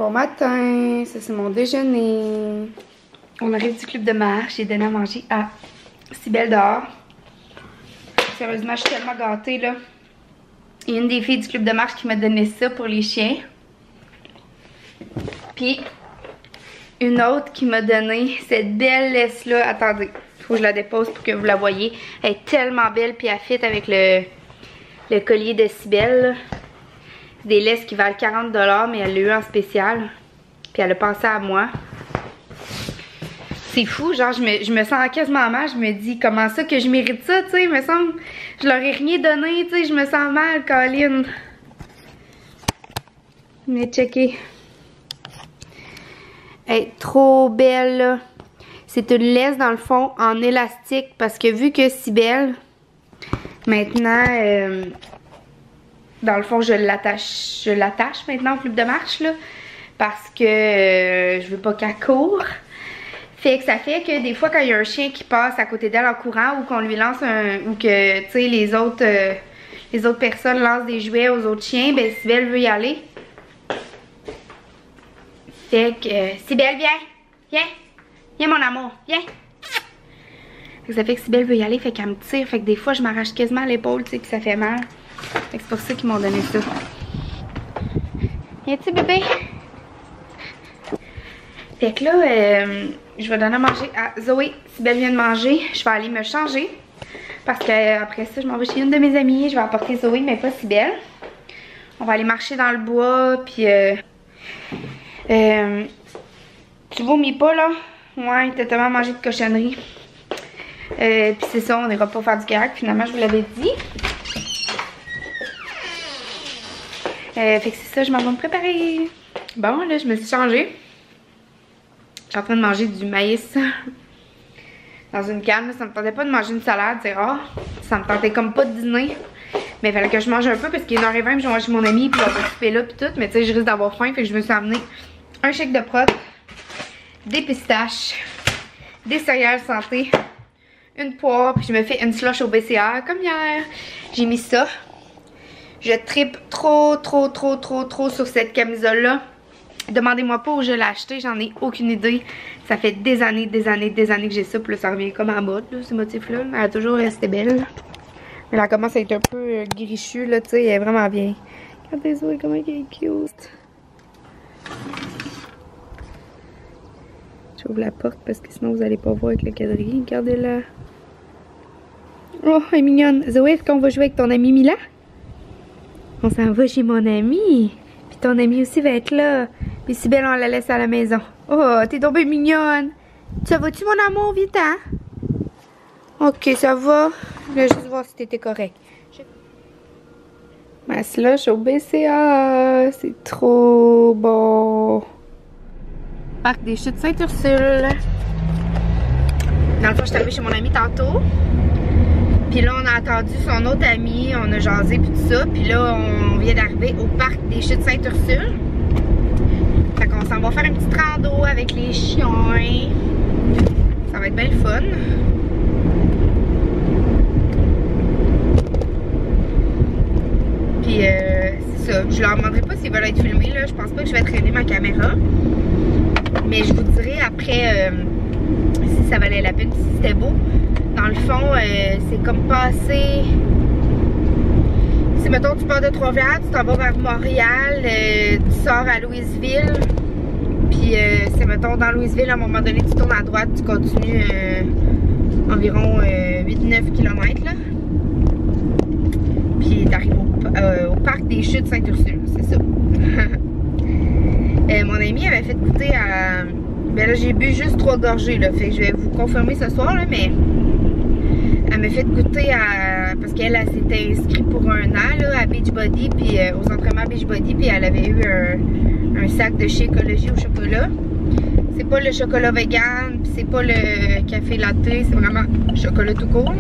Bon matin, ça c'est mon déjeuner. On arrive du club de marche, j'ai donné à manger à Cybelle dehors. Sérieusement, je suis tellement gâtée là. Il y a une des filles du club de marche qui m'a donné ça pour les chiens. Puis une autre qui m'a donné cette belle laisse là. Attendez, faut que je la dépose pour que vous la voyez. Elle est tellement belle puis elle fit avec le collier de Cybelle. C'est des laisses qui valent 40 $, mais elle l'a eu en spécial. Puis elle a pensé à moi. C'est fou, genre je me sens quasiment mal. Je me dis comment ça que je mérite ça, tu sais. Il me semble je leur ai rien donné, tu sais. Je me sens mal, Colin. Mais checker. Elle est trop belle là. C'est une laisse dans le fond en élastique parce que vu que Cybelle maintenant dans le fond je l'attache maintenant au club de marche là parce que je veux pas qu'elle court. Fait que ça fait que des fois quand il y a un chien qui passe à côté d'elle en courant ou qu'on lui lance ou que tu sais les autres personnes lancent des jouets aux autres chiens, ben Cybelle veut y aller. Fait que Cybelle viens mon amour, viens. Fait que ça fait que Cybelle veut y aller, fait qu'elle me tire, fait que des fois je m'arrache quasiment l'épaule, tu sais, puis ça fait mal. Fait que c'est pour ça qu'ils m'ont donné ça. Viens-tu bébé? Fait que là, je vais donner à manger à Zoé. Cybelle vient de manger, je vais aller me changer. Parce que après ça, je m'en vais chez une de mes amies, je vais apporter Zoé, mais pas Cybelle. On va aller marcher dans le bois, puis tu vomis pas là? Ouais, t'as tellement mangé de cochonneries. Puis c'est ça, on ira pas faire du kayak, finalement je vous l'avais dit. Fait que c'est ça, je m'en vais me préparer. Bon, là je me suis changée. Je suis en train de manger du maïs dans une canne. Ça me tentait pas de manger une salade, c'est rare. Ça me tentait comme pas de dîner. Mais il fallait que je mange un peu parce qu'il est 1h20, je vais manger chez mon ami, puis on va souper là, puis tout. Mais tu sais, je risque d'avoir faim, fait que je me suis amené un shake de prot, des pistaches, des céréales santé, une poire, puis je me fais une slush au BCA comme hier. J'ai mis ça. Je trippe trop sur cette camisole-là. Demandez-moi pas où je l'ai acheté, j'en ai aucune idée. Ça fait des années que j'ai ça, puis là ça revient comme en mode, là, ce motif-là. Elle a toujours resté belle. Mais elle commence à être un peu grichue, là, tu sais, elle est vraiment bien. Regardez Zoé, comment elle est cute. J'ouvre la porte parce que sinon vous allez pas voir avec le quadrille. Regardez-la. Oh, elle est mignonne. Zoé, est-ce qu'on va jouer avec ton ami Mila? On s'en va chez mon ami. Puis ton ami aussi va être là. Puis Cybelle, on la laisse à la maison. Oh, t'es tombée mignonne. Ça va-tu, mon amour, vite, hein? Ok, ça va. Je vais juste voir si t'étais correct. Ma slush au BCA. C'est trop bon. Parc des Chutes Sainte-Ursule. Dans le fond, je suis arrivée chez mon ami tantôt. Puis là, on a attendu son autre ami. On a jasé puis tout ça. Puis là, on vient d'arriver au Parc des Chutes Sainte-Ursule. Fait qu'on s'en va faire une petite rando avec les chiens. Ça va être bien le fun. Puis c'est ça. Je leur demanderai pas s'ils veulent être filmés là. Je pense pas que je vais traîner ma caméra. Mais je vous dirai après si ça valait la peine, si c'était beau. Dans le fond, c'est comme passer. Si mettons tu pars de Trois-Rivières, tu t'en vas vers Montréal, tu sors à Louisville. Puis c'est mettons dans Louisville, à un moment donné, tu tournes à droite, tu continues environ 8-9 km là. Puis t'arrives au Parc des Chutes Sainte-Ursule, c'est ça. Mon amie avait fait goûter à... Ben là j'ai bu juste 3 gorgées là, fait que je vais vous confirmer ce soir là, mais... Elle m'a fait goûter à... Parce qu'elle s'était inscrite pour un an là, à Beachbody, puis aux entraînements Beachbody, puis elle avait eu un sac de chez Écologie au chocolat. C'est pas le chocolat vegan, puis c'est pas le café latte, c'est vraiment chocolat tout court.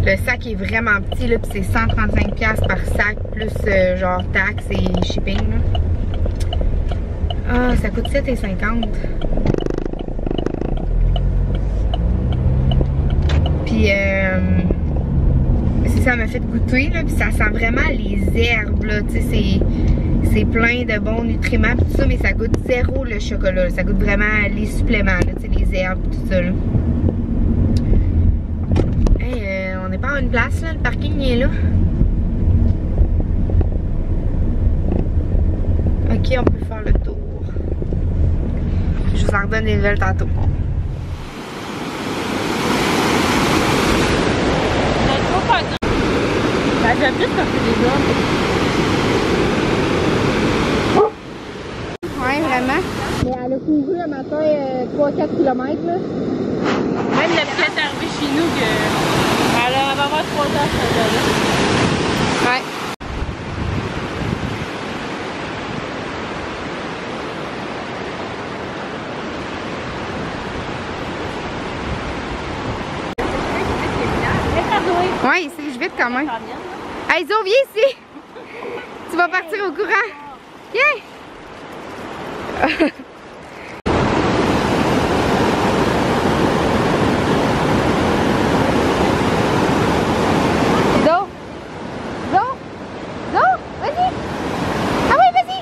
Le sac est vraiment petit, là, puis c'est 135$ par sac, plus genre taxes et shipping. Là. Ah, ça coûte 7,50$. Puis, c'est Ça m'a fait goûter, là, puis ça sent vraiment les herbes, là, tu sais, c'est plein de bons nutriments, tout ça, mais ça goûte zéro le chocolat, là. Ça goûte vraiment les suppléments, là, tu sais, les herbes, tout ça, là. Hey, on n'est pas à une place, là, le parking il est là. Ok, on peut faire le tour. Je vous en redonne des nouvelles tantôt. J'aime juste quand c'est des hommes. Ouais, vraiment. Mais elle a couru un matin 3-4 km, là. Même la petite est arrivée chez nous que elle va avoir 3 ans là. Ouais. Ouais, c'est vite quand même. Hey Zo, viens ici! Tu vas partir au courant. Viens! Zo! Zo! Zo! Vas-y! Ah oui, vas-y!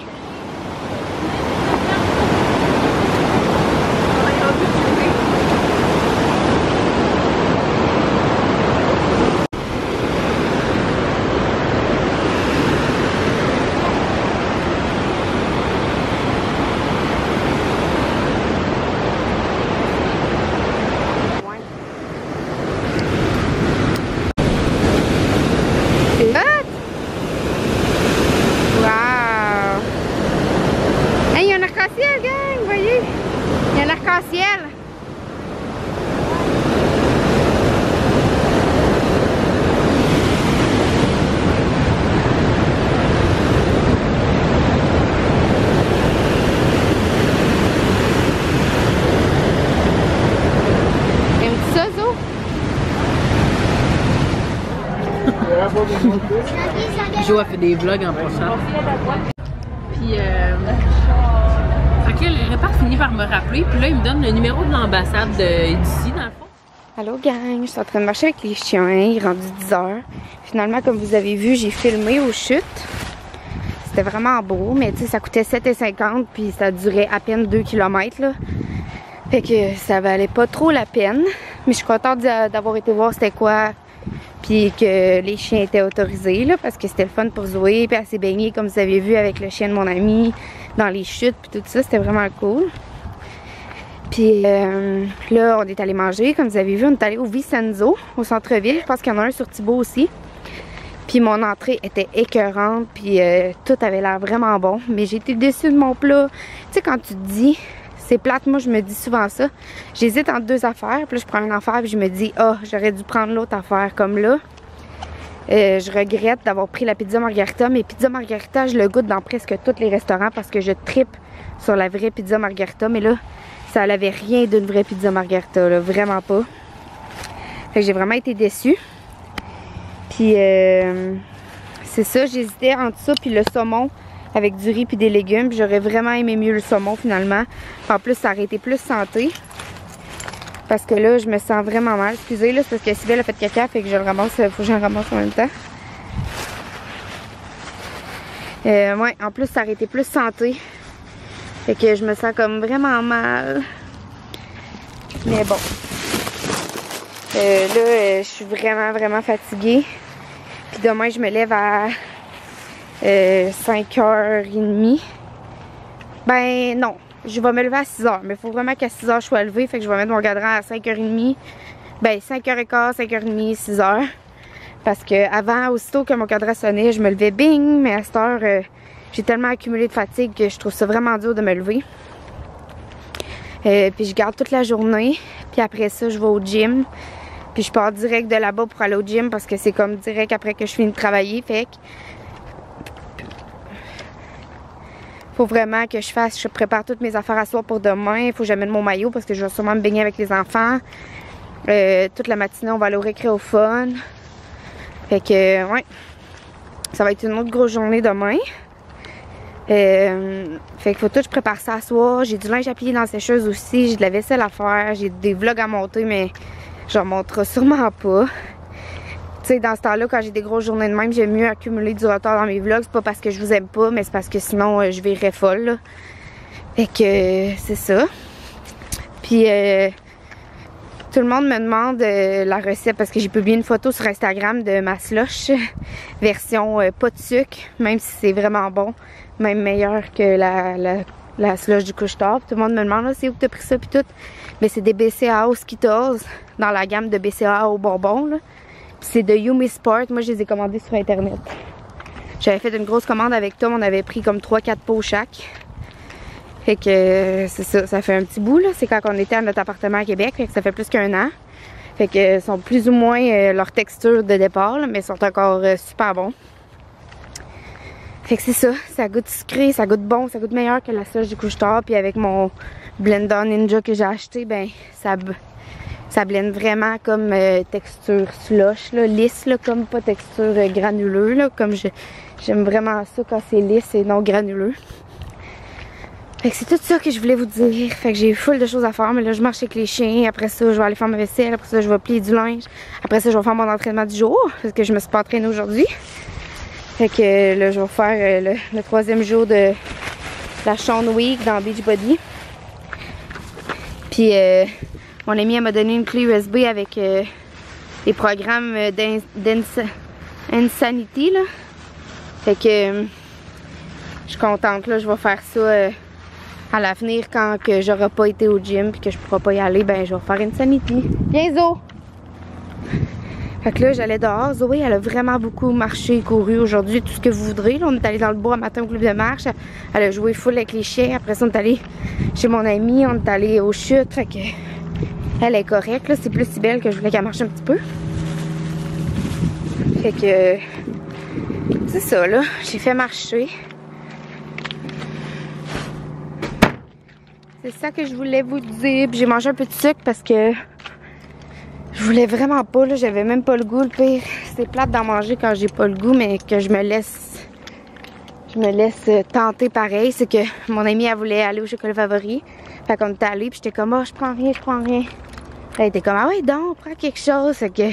Arc-en-ciel. Aimes-tu ça, Zo? Jo a fait des vlogs en passant. Puis ok, le répart finit par me rappeler. Puis là, il me donne le numéro de l'ambassade d'ici, dans le fond. Allô gang, je suis en train de marcher avec les chiens, il est rendu 10 h. Finalement, comme vous avez vu, j'ai filmé aux chutes. C'était vraiment beau, mais tu sais, ça coûtait 7,50 puis ça durait à peine 2 km là. Fait que ça valait pas trop la peine. Mais je suis contente d'avoir été voir c'était quoi. Puis que les chiens étaient autorisés là, parce que c'était le fun pour Zoé. Puis elle s'est baignée, comme vous avez vu, avec le chien de mon ami dans les chutes puis tout ça. C'était vraiment cool. Puis là, on est allé manger. Comme vous avez vu, on est allé au Vicenzo, au centre-ville. Je pense qu'il y en a un sur Thibault aussi. Puis mon entrée était écœurante. Puis tout avait l'air vraiment bon. Mais j'ai été déçue de mon plat. Tu sais, quand tu te dis, c'est plate, moi je me dis souvent ça. J'hésite entre deux affaires. Puis là, je prends une affaire. Puis je me dis, ah, j'aurais dû prendre l'autre affaire. Comme là, je regrette d'avoir pris la pizza margarita. Mais pizza margarita, je le goûte dans presque tous les restaurants parce que je trippe sur la vraie pizza margarita. Mais là, ça n'avait rien d'une vraie pizza margarita, là, vraiment pas. Fait que j'ai vraiment été déçue. Puis c'est ça, j'hésitais entre ça puis le saumon avec du riz puis des légumes. J'aurais vraiment aimé mieux le saumon finalement. En plus, ça aurait été plus santé. Parce que là, je me sens vraiment mal. Excusez, là, c'est parce que Sybelle a fait caca, fait que je le ramasse, faut que je le ramasse en même temps. Ouais, en plus, ça aurait été plus santé. Fait que je me sens comme vraiment mal. Mais bon. Là, je suis vraiment fatiguée. Puis demain, je me lève à 5h30. Ben non, je vais me lever à 6h. Mais il faut vraiment qu'à 6h, je sois levée. Fait que je vais mettre mon cadran à 5h30. Ben 5h15, 5h30, 6h. Parce que avant, aussitôt que mon cadran sonnait, je me levais bing. Mais à cette heure... j'ai tellement accumulé de fatigue que je trouve ça vraiment dur de me lever. Puis je garde toute la journée. Puis après ça, je vais au gym. Puis je pars direct de là-bas pour aller au gym parce que c'est comme direct après que je finis de travailler. Fait que faut vraiment que je prépare toutes mes affaires à soir pour demain. Il faut que j'amène mon maillot parce que je vais sûrement me baigner avec les enfants. Toute la matinée, on va aller au récréophone. Fait que, ouais. Ça va être une autre grosse journée demain. Fait qu'il faut tout que je prépare ça à soir. J'ai du linge à plier dans la sécheuse aussi. J'ai de la vaisselle à faire. J'ai des vlogs à monter, mais j'en montre sûrement pas. Tu sais, dans ce temps-là, quand j'ai des grosses journées de même, j'aime mieux accumuler du retard dans mes vlogs. C'est pas parce que je vous aime pas, mais c'est parce que sinon, je virerais folle, là. Fait que, c'est ça. Puis, tout le monde me demande la recette parce que j'ai publié une photo sur Instagram de ma slush version pas de sucre, même si c'est vraiment bon, même meilleur que la slush du couche-tard. Tout le monde me demande là, c'est où que t'as pris ça pis tout. Mais c'est des BCAA Skittles dans la gamme de BCAA au bonbon là. C'est de Yumi Sport. Moi je les ai commandés sur internet. J'avais fait une grosse commande avec Tom, on avait pris comme 3-4 pots chaque. Fait que c'est ça, ça fait un petit bout là. C'est quand on était à notre appartement à Québec, fait que ça fait plus qu'un an. Fait que sont plus ou moins leur texture de départ, là, mais sont encore super bons. Fait que c'est ça, ça goûte sucré, ça goûte bon, ça goûte meilleur que la slush du couche-tard. Puis avec mon blender Ninja que j'ai acheté, ben ça blende vraiment comme texture slush, là, lisse, là, comme pas texture granuleux, là, comme j'aime vraiment ça quand c'est lisse et non granuleux. Fait que c'est tout ça que je voulais vous dire. Fait que j'ai full de choses à faire, mais là je marche avec les chiens. Après ça, je vais aller faire ma vaisselle. Après ça, je vais plier du linge. Après ça, je vais faire mon entraînement du jour parce que je me suis pas entraînée aujourd'hui. Fait que là, je vais faire le 3e jour de la Sean Week dans Beachbody. Puis mon ami elle m'a donné une clé USB avec les programmes d'Insanity là. Fait que je suis contente là, je vais faire ça à l'avenir quand que j'aurai pas été au gym puis que je pourrai pas y aller, ben je vais faire Insanity. Viens Zo! Fait que là j'allais dehors, Zoé elle a vraiment beaucoup marché, couru aujourd'hui, tout ce que vous voudrez. Là, on est allé dans le bois matin au club de marche, elle a joué full avec les chiens, après ça on est allé chez mon ami, on est allé aux chutes, fait que elle est correcte, là, c'est plus si belle que je voulais qu'elle marche un petit peu. Fait que c'est ça là, j'ai fait marcher. C'est ça que je voulais vous dire. J'ai mangé un peu de sucre parce que je voulais vraiment pas, là, j'avais même pas le goût. Le pire, c'est plate d'en manger quand j'ai pas le goût, mais que je me laisse tenter pareil. C'est que mon amie, elle voulait aller au chocolat favori. Fait qu'on est allé, puis j'étais comme, oh, je prends rien. Elle était comme, ah ouais, donc, prends quelque chose. Fait que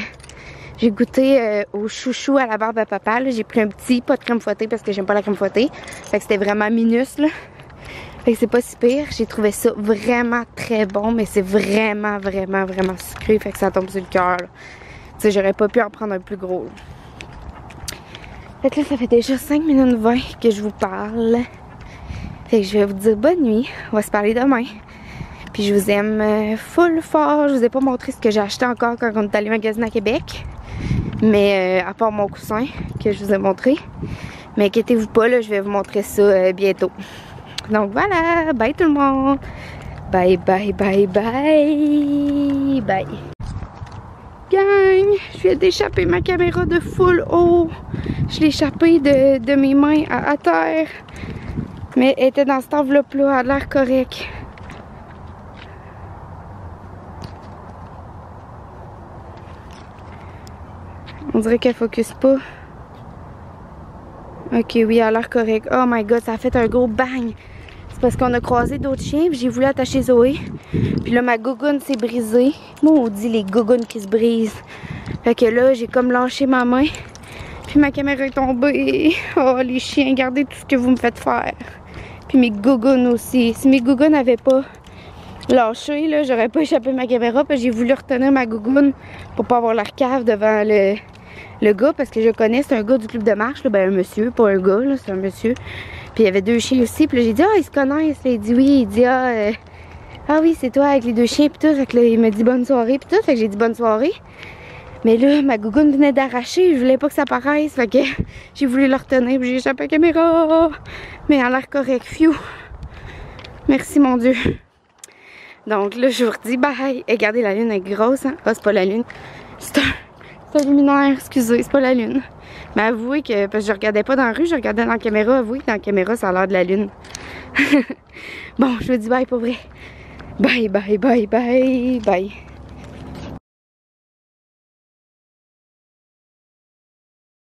j'ai goûté au chouchou à la barbe à papa. J'ai pris un petit, pas de crème fouettée parce que j'aime pas la crème fouettée. Fait que c'était vraiment minus, là. Fait que c'est pas si pire. J'ai trouvé ça vraiment très bon, mais c'est vraiment sucré. Fait que ça tombe sur le cœur. Tu sais, j'aurais pas pu en prendre un plus gros. Là. Fait que là, ça fait déjà 5 minutes 20 que je vous parle. Fait que je vais vous dire bonne nuit. On va se parler demain. Puis je vous aime full fort. Je vous ai pas montré ce que j'ai acheté encore quand on est allé magasiner à Québec. Mais à part mon coussin que je vous ai montré. Mais inquiétez-vous pas, là, je vais vous montrer ça bientôt. Donc voilà, bye tout le monde. Bye. Gang, je viens d'échapper ma caméra de full haut. Je l'ai échappée de mes mains à terre. Mais elle était dans cette enveloppe-là, elle a l'air correct. On dirait qu'elle focus pas. Ok, oui, elle a l'air correct. Oh my god, ça a fait un gros bang. C'est parce qu'on a croisé d'autres chiens, puis j'ai voulu attacher Zoé. Puis là, ma gougoune s'est brisée. Maudit les gougounes qui se brisent. Fait que là, j'ai comme lâché ma main. Puis ma caméra est tombée. Oh, les chiens, regardez tout ce que vous me faites faire. Puis mes gougounes aussi. Si mes gougounes n'avaient pas lâché, là, j'aurais pas échappé ma caméra. Puis j'ai voulu retenir ma gougoune pour pas avoir l'air cave devant le gars, parce que je connais, c'est un gars du club de marche, là, ben un monsieur, pas un gars, c'est un monsieur. Puis il y avait 2 chiens aussi, puis là j'ai dit, ah, ils se connaissent, là. Il dit oui, il dit, ah oui, c'est toi avec les 2 chiens, puis tout. Fait que là, il me dit bonne soirée, puis tout. Fait que j'ai dit bonne soirée. Mais là, ma gougoune venait d'arracher, je voulais pas que ça paraisse, fait que j'ai voulu le retenir, puis j'ai échappé la caméra. Mais elle a l'air correct, phew. Merci, mon Dieu. Donc là, je vous redis bye. Et regardez, la lune est grosse, hein. Ah, c'est pas la lune, c'est un luminaire, excusez, c'est pas la lune. Mais avouez que, parce que je regardais pas dans la rue, je regardais dans la caméra, avouez que dans la caméra, ça a l'air de la lune. Bon, je vous dis bye pour vrai. Bye.